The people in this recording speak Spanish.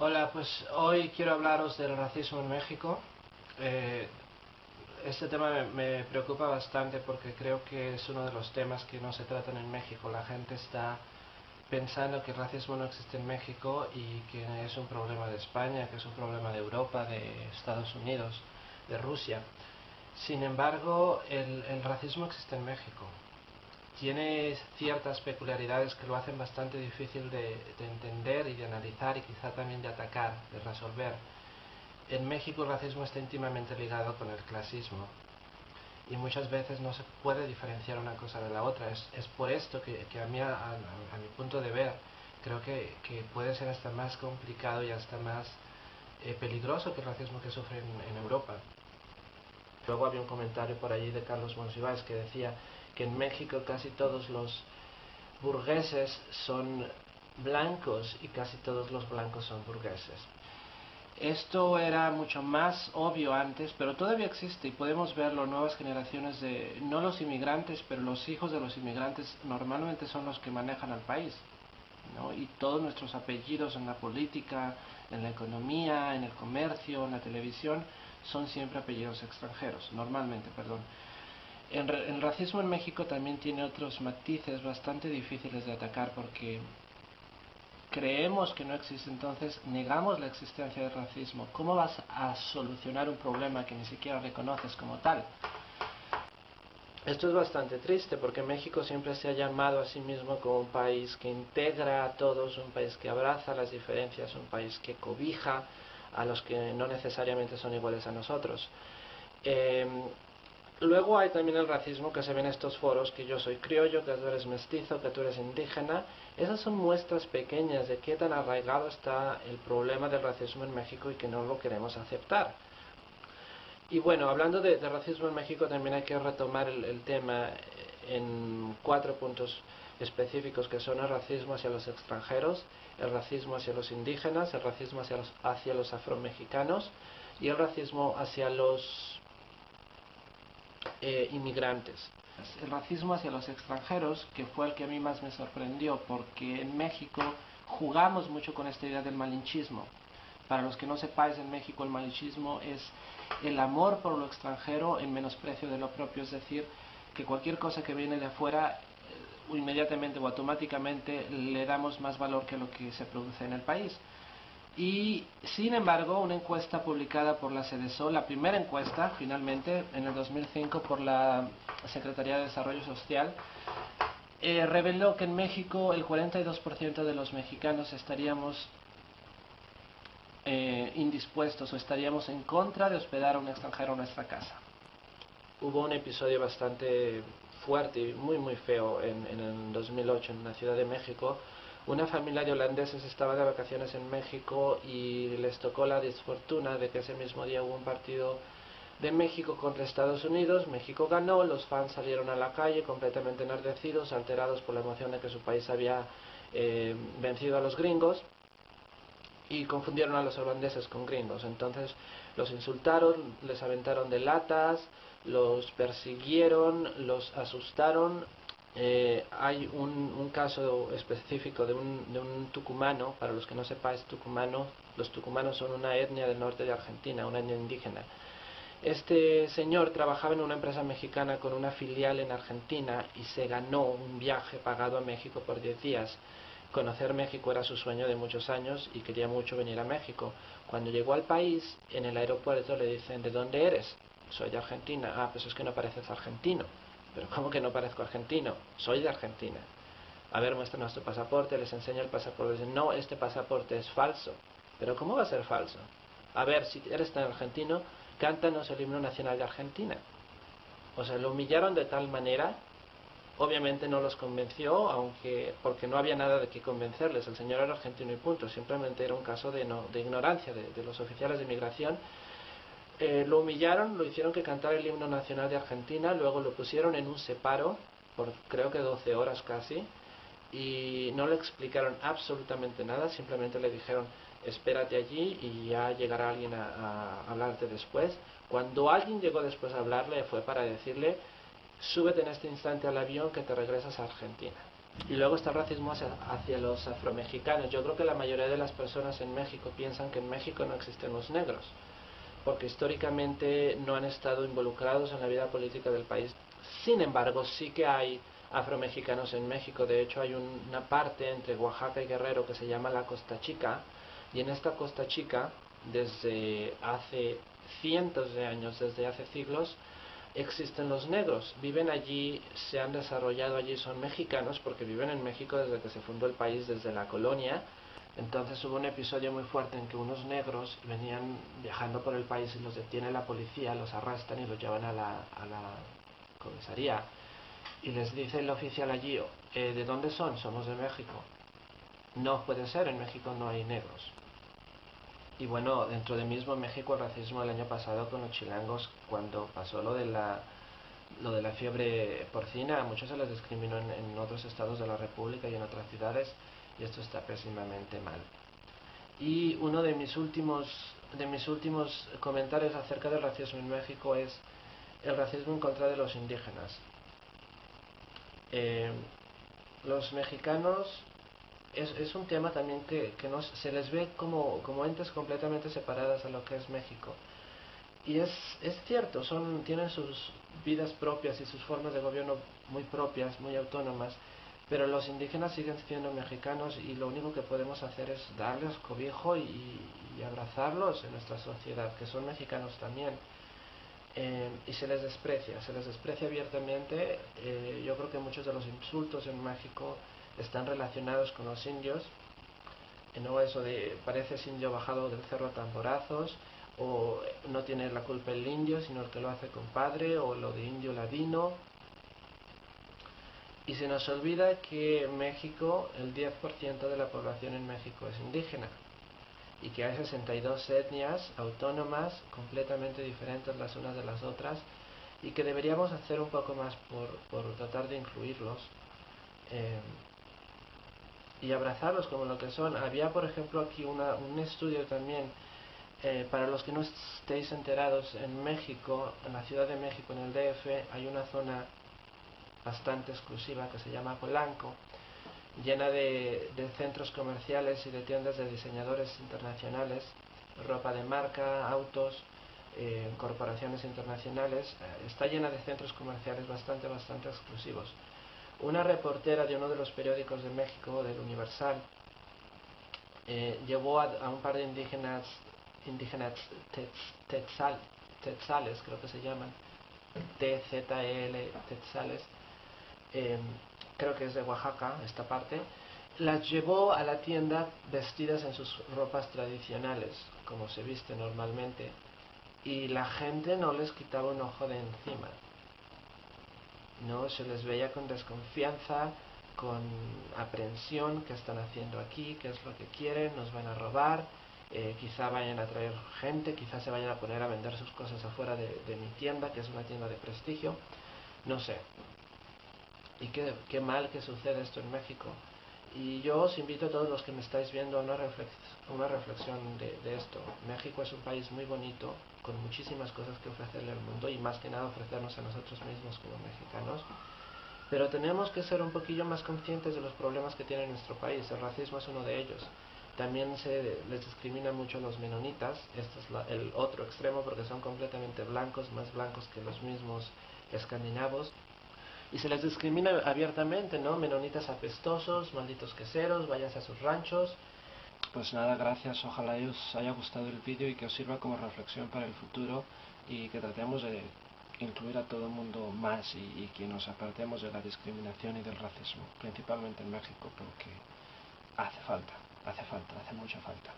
Hola, pues hoy quiero hablaros del racismo en México. Eh, este tema me preocupa bastante porque creo que es uno de los temas que no se tratan en México. La gente está pensando que el racismo no existe en México y que es un problema de España, que es un problema de Europa, de Estados Unidos, de Rusia. Sin embargo, el racismo existe en México. Tiene ciertas peculiaridades que lo hacen bastante difícil de entender y de analizar y quizá también de atacar, de resolver. En México el racismo está íntimamente ligado con el clasismo y muchas veces no se puede diferenciar una cosa de la otra. Es por esto que a mí, a mi punto de ver, creo que puede ser hasta más complicado y hasta más peligroso que el racismo que sufre en Europa. Luego había un comentario por allí de Carlos Monsiváis que decía que en México casi todos los burgueses son blancos y casi todos los blancos son burgueses. Esto era mucho más obvio antes, pero todavía existe y podemos verlo. Nuevas generaciones de, no los inmigrantes, pero los hijos de los inmigrantes normalmente son los que manejan al país, ¿no? Y todos nuestros apellidos en la política, en la economía, en el comercio, en la televisión, son siempre apellidos extranjeros, normalmente, perdón. El racismo en México también tiene otros matices bastante difíciles de atacar porque creemos que no existe, entonces negamos la existencia del racismo. ¿Cómo vas a solucionar un problema que ni siquiera reconoces como tal? Esto es bastante triste porque México siempre se ha llamado a sí mismo como un país que integra a todos, un país que abraza las diferencias, un país que cobija a los que no necesariamente son iguales a nosotros. Eh, Luego hay también el racismo que se ve en estos foros, que yo soy criollo, que tú eres mestizo, que tú eres indígena. Esas son muestras pequeñas de qué tan arraigado está el problema del racismo en México y que no lo queremos aceptar. Y bueno, hablando de racismo en México, también hay que retomar el tema en 4 puntos específicos, que son el racismo hacia los extranjeros, el racismo hacia los indígenas, el racismo hacia los afromexicanos y el racismo hacia los inmigrantes. El racismo hacia los extranjeros, que fue el que a mí más me sorprendió, porque en México jugamos mucho con esta idea del malinchismo. Para los que no sepáis, en México el malinchismo es el amor por lo extranjero en menosprecio de lo propio, es decir, que cualquier cosa que viene de afuera inmediatamente o automáticamente le damos más valor que lo que se produce en el país. Y sin embargo, una encuesta publicada por la CEDESO, la primera encuesta finalmente en el 2005 por la Secretaría de Desarrollo Social, reveló que en México el 42% de los mexicanos estaríamos indispuestos o estaríamos en contra de hospedar a un extranjero en nuestra casa. Hubo un episodio bastante fuerte y muy feo en el 2008 en la Ciudad de México. Una familia de holandeses estaba de vacaciones en México y les tocó la desfortuna de que ese mismo día hubo un partido de México contra Estados Unidos. México ganó, los fans salieron a la calle completamente enardecidos, alterados por la emoción de que su país había vencido a los gringos, y confundieron a los holandeses con gringos. Entonces los insultaron, les aventaron de latas, los persiguieron, los asustaron. Hay un caso específico de un tucumano. Para los que no sepáis, los tucumanos son una etnia del norte de Argentina, una etnia indígena. Este señor trabajaba en una empresa mexicana con una filial en Argentina y se ganó un viaje pagado a México por 10 días. Conocer México era su sueño de muchos años y quería mucho venir a México. Cuando llegó al país, en el aeropuerto le dicen: ¿de dónde eres? Soy de Argentina. Ah, pues es que no pareces argentino. Pero ¿cómo que no parezco argentino? Soy de Argentina. A ver, muéstranos tu pasaporte. Les enseña el pasaporte. Dicen: no, este pasaporte es falso. ¿Pero cómo va a ser falso? A ver, si eres tan argentino, cántanos el himno nacional de Argentina. O sea, lo humillaron de tal manera. Obviamente no los convenció, aunque porque no había nada de qué convencerles. El señor era argentino y punto. Simplemente era un caso de ignorancia de los oficiales de inmigración. Lo humillaron, lo hicieron que cantara el himno nacional de Argentina, luego lo pusieron en un separo por creo que 12 horas casi, y no le explicaron absolutamente nada, simplemente le dijeron: espérate allí y ya llegará alguien a hablarte después. Cuando alguien llegó después a hablarle, fue para decirle: súbete en este instante al avión que te regresas a Argentina. Y luego está el racismo hacia los afromexicanos. Yo creo que la mayoría de las personas en México piensan que en México no existen los negros, porque históricamente no han estado involucrados en la vida política del país. Sin embargo, sí que hay afromexicanos en México. De hecho, hay una parte entre Oaxaca y Guerrero que se llama la Costa Chica, y en esta Costa Chica, desde hace cientos de años, desde hace siglos, existen los negros. Viven allí, se han desarrollado allí, son mexicanos porque viven en México desde que se fundó el país, desde la colonia. Entonces hubo un episodio muy fuerte en que unos negros venían viajando por el país y los detiene la policía, los arrestan y los llevan a la comisaría. Y les dice el oficial allí, ¿de dónde son? Somos de México. No puede ser, en México no hay negros. Y bueno, dentro de mismo México el racismo el año pasado con los chilangos, cuando pasó lo de la fiebre porcina, a muchos se les discriminó en otros estados de la República y en otras ciudades, y esto está pésimamente mal. Y uno de mis últimos comentarios acerca del racismo en México es el racismo en contra de los indígenas. Los mexicanos es un tema también que se les ve como entes completamente separadas a lo que es México. Y es cierto, tienen sus vidas propias y sus formas de gobierno muy propias, muy autónomas, pero los indígenas siguen siendo mexicanos y lo único que podemos hacer es darles cobijo y abrazarlos en nuestra sociedad, que son mexicanos también. Y se les desprecia abiertamente. Yo creo que muchos de los insultos en México están relacionados con los indios, no eso de pareces indio bajado del cerro a tamborazos, o no tiene la culpa el indio, sino el que lo hace compadre, o lo de indio ladino. Y se nos olvida que México, el 10% de la población en México es indígena, y que hay 62 etnias autónomas completamente diferentes las unas de las otras, y que deberíamos hacer un poco más por tratar de incluirlos y abrazarlos como lo que son. Había, por ejemplo, aquí un estudio también, para los que no estéis enterados, en México, en la Ciudad de México, en el DF, hay una zona bastante exclusiva que se llama Polanco, llena de centros comerciales y de tiendas de diseñadores internacionales, ropa de marca, autos, corporaciones internacionales. Está llena de centros comerciales bastante exclusivos. Una reportera de uno de los periódicos de México, del Universal, llevó a un par de indígenas tetzales, creo que se llaman, T-Z-E-L, tetzales, creo que es de Oaxaca, esta parte. Las llevó a la tienda vestidas en sus ropas tradicionales, como se viste normalmente, y la gente no les quitaba un ojo de encima. No se les veía con desconfianza, con aprensión: ¿qué están haciendo aquí? ¿Qué es lo que quieren? ¿Nos van a robar? Quizá vayan a traer gente, quizá se vayan a poner a vender sus cosas afuera de mi tienda, que es una tienda de prestigio, no sé. Y qué mal que sucede esto en México. Y yo os invito a todos los que me estáis viendo a una reflexión de esto. México es un país muy bonito, con muchísimas cosas que ofrecerle al mundo, y más que nada ofrecernos a nosotros mismos como mexicanos. Pero tenemos que ser un poquillo más conscientes de los problemas que tiene nuestro país. El racismo es uno de ellos. También se les discrimina mucho a los menonitas. Este es el otro extremo, porque son completamente blancos, más blancos que los mismos escandinavos. Y se les discrimina abiertamente, ¿no? Menonitas apestosos, malditos queseros, váyanse a sus ranchos. Pues nada, gracias. Ojalá os haya gustado el vídeo y que os sirva como reflexión para el futuro, y que tratemos de incluir a todo el mundo más, y que nos apartemos de la discriminación y del racismo, principalmente en México, porque hace mucha falta.